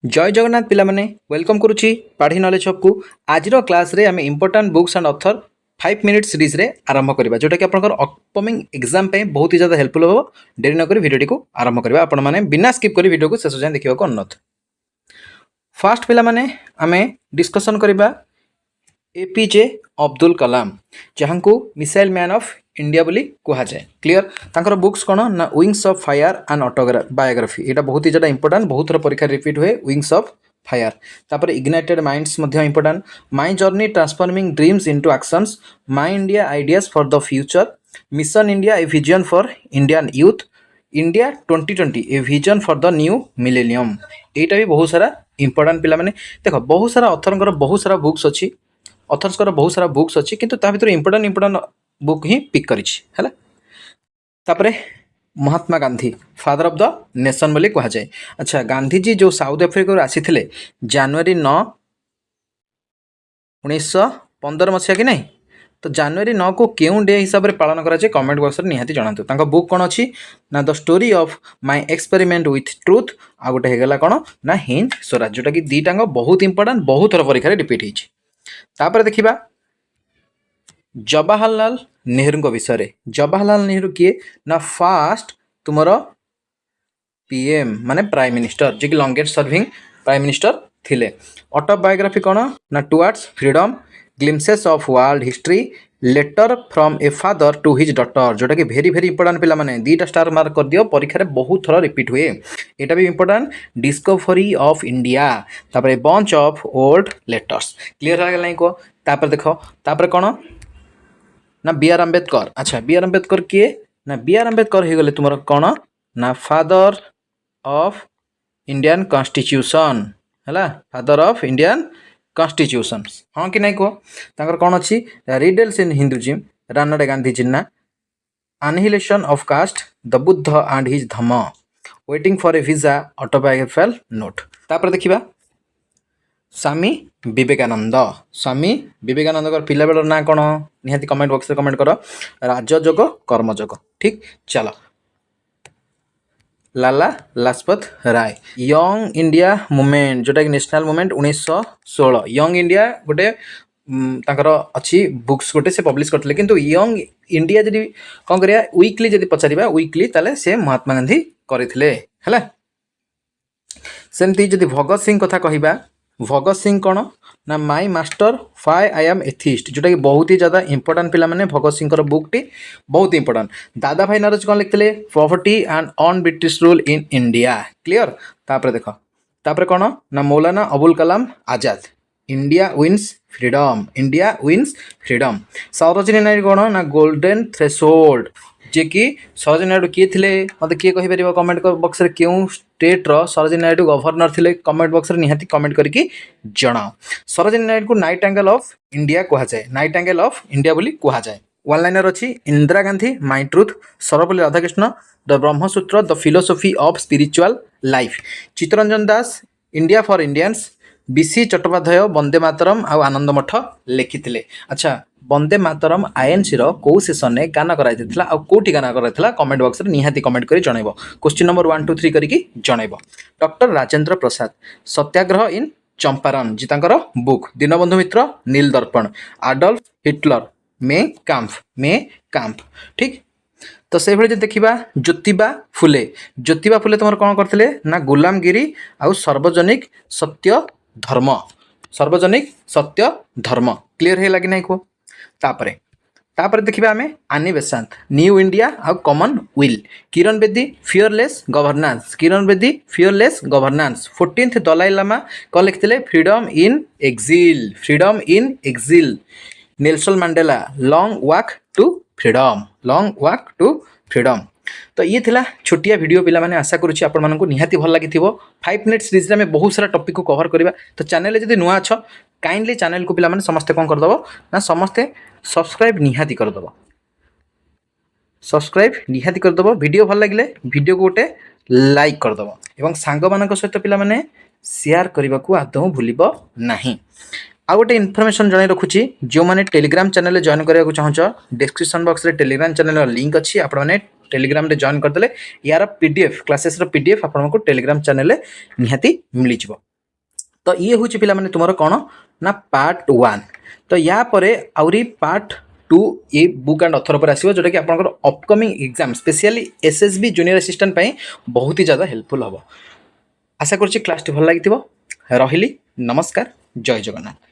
जय जगन्नाथ पिला माने वेलकम करुच्ची पढ़ी नॉलेज हब को आज क्लास रे आम important books and author 5 minute series रे आरंभ करबा जोटा कि आपनकर अपकमिंग एग्जाम पे बहुत ही ज्यादा हेल्पफुल हो। देरी न करी वीडियो को आरंभ करबा आपण माने बिना स्किप करी वीडियो को शेष जाय देखिबा को अनुरोध। फर्स्ट पिला माने आमे डिस्कशन करबा एपीजे अब्दुल कलाम जहां को मिसाइल मैन ऑफ इंडिया बोली कहा जाए। क्लियर तांकर बुक्स कौन ना wings of fire and biography यहाँ बहुत ही ज़्यादा इंपोर्टाट बहुत थर परीक्षा रिपीट हुए विंग्स ऑफ फायर तापर ignited minds important my journey transforming dreams into actions my India ideas for the future mission India a vision for Indian youth India 2020 a vision for the new millennium यहाँ भी बहुत सारा important पिला माने देख बहुत सारा ऑथर बहुत सारा बुक्स अच्छी ऑथर्स बहुत सारा बुक्स अच्छी किंतु ता भीतर इंपोर्टाट बुक ही पिक करिछि तापरे Mahatma Gandhi father of the nation बोली कहा जाए। अच्छा गांधी जी जो साउथ अफ्रिका आसी जनवरी 9 1915 मसीहा कि नहीं तो जनवरी 9 को क्यों डे हिसाब से पालन करा जाए कमेंट बॉक्स में निहाती जनातु। तांका बुक कौन अच्छी ना the story of my experiment with truth आ गोटे हेगला कौन ना हिंद स्वराज जोटा कि दीटांग बहुत इंपोर्टेंट बहुत थर परीक्षा रिपीट होता। देखिबा जवाहरलाल नेहरू विषय जवाहरलाल नेहरू किए ना फास्ट तुमर पीएम माने प्राइम मिनिस्टर जे कि लॉन्गेस्ट सर्विंग प्राइम मिनिस्टर थिले। ऑटोबायोग्राफी कौन ना towards freedom glimpses of world history letter from a father to his daughter जोटा कि भेरी भेरी इंपोर्टेंट पिला माने दीटा स्टार मार्क कर दियो परीक्षा रे बहुत थर रिपीट हुए एटा भी इंपोर्टेंट डिस्कवरी ऑफ इंडिया तापर bunch of old letters clear हो गेल को तापर देखो तापर कौन ना बी आर अम्बेडकर। अच्छा बी आर अम्बेडकर किए ना बी आर अम्बेडकर हो गले तुम कौन ना फादर ऑफ इंडियन कॉन्स्टिट्यूशन है फादर ऑफ इंडियन कॉन्स्टिट्यूशन हाँ कि नहीं कह कौन अच्छी riddles in Hinduism Ranade Gandhi Jinnah annihilation of caste the Buddha and his Dhamma waiting for a visa autobiographical note. तापर देखिबा स्वामी विवेकानंद पिला बेलर ना कौन निहाती कमेंट बॉक्स में कमेंट कर राजयोग कर्मयोग ठीक चलो। Lala Lajpat Rai young India movement जोटा कि नेशनल मूवमेंट 1916 यंग इंडिया गोटे तांकर अच्छी बुक्स गोटे से पब्लिश करते किंतु यंग इंडिया जदि कौन करिया वीकली जदि पचारिबा वीकली ताले से महात्मा गांधी करथिले हैला। सेमती जदि भगत सिंह कथा कहिबा भगत सिंह कौन ना माय मास्टर फाई आई एम एथिस्ट जोटा कि बहुत ही ज़्यादा इंपोर्टेंट पिला माने भगत सिंह बुक टी बहुत इंपोर्टेंट। दादा भाई नौरोजी कौन लिखते property and on British rule in India clear. तापर देख तापर कौन ना Maulana Abul Kalam Azad India wins freedom. Sarojini Naidu कौन ना गोल्डन थ्रेशोल्ड जे कि सरोजिनी नायडू किए थे मतलब किए कहीपर कमेंट बॉक्स में क्यों स्टेट्र सरोजिनी नायडू गवर्नर थे कमेंट बॉक्स में निहाती कमेंट करके जनाओ। सरोजिनी नायडू को नाइटेंगेल ऑफ इंडिया कहा जाए नाइटेंगेल ऑफ इंडिया बोली कहा जाए। वन लाइनर अच्छी Indira Gandhi my truth Sarvepalli Radhakrishna the Brahmasutra the philosophy of spiritual life Chittaranjan Das India for Indians BC Chattopadhyay Vande Mataram आ आनंद मठ लिखिथिले। अच्छा वंदे मातरम आईएनसी रो को सेशन में गाना कराइथिला आ कोठी गाना कराइथिला कमेंट बॉक्स में निहाती कमेंट करी जणाइबो क्वेश्चन नंबर 1 2 3 करके जणाइबो। डॉक्टर राजेंद्र प्रसाद सत्याग्रह इन चंपारण जी तांकर बुक दीनबंधु मित्र नील दर्पण आडल्फ हिटलर मे काम्प ठीक। तो से भली देखिबा ज्योतिबा फुले तुम कौन करथिले ना गुलामगिरी आ सार्वजनिक सत्य धर्म क्लियर है लगी नहीं को। तापरे देखिबा आमे Annie Besant new India a common will Kiran Bedi fearless governance 14th Dalai Lama कौन लिखते freedom in exile Nelson Mandela long walk to freedom. तो ये थिला छोटिया वीडियो पिला माने आशा करूची आपण मानकु निहाती भल लागि थिबो 5 मिनिट सीरीज में बहुत सारा टॉपिक को कवर करबा। तो चैनल जदि नुआ छ काइंडली चैनल को पिला माने समस्त कोन कर दबो ना समस्त सब्सक्राइब निहाती कर दबो वीडियो भल लागिले वीडियो को गोटे लाइक कर दबो एवं सांग मानक सहित पिला माने शेयर करबा को आदौ भूलिबो नाही। आ गोटे इनफॉरमेशन जन रखुची जो मैंने टेलीग्राम चैनल जॉइन करा चाहूँ डिस्क्रिप्शन बॉक्स रे टेलीग्राम चैनल लिंक अच्छी आपने टेलीग्राम रे जॉइन करदे यार पीडीएफ क्लासेस रो पीडीएफ आपको टेलीग्राम चैनल निहाती मिल जाव। तो ये हूँ पिलामाने तुमर कौन ना पार्ट 1। तो या परे आउरी पार्ट 2 ये बुक एंड अथर पर आसो जोटा कि आपंकर upcoming exam specially SSB junior assistant पाई बहुत ही ज़्यादा हेल्पफुल हम। आशा करुच्ची क्लास टी भल लगी रही। नमस्कार, जय जगन्नाथ।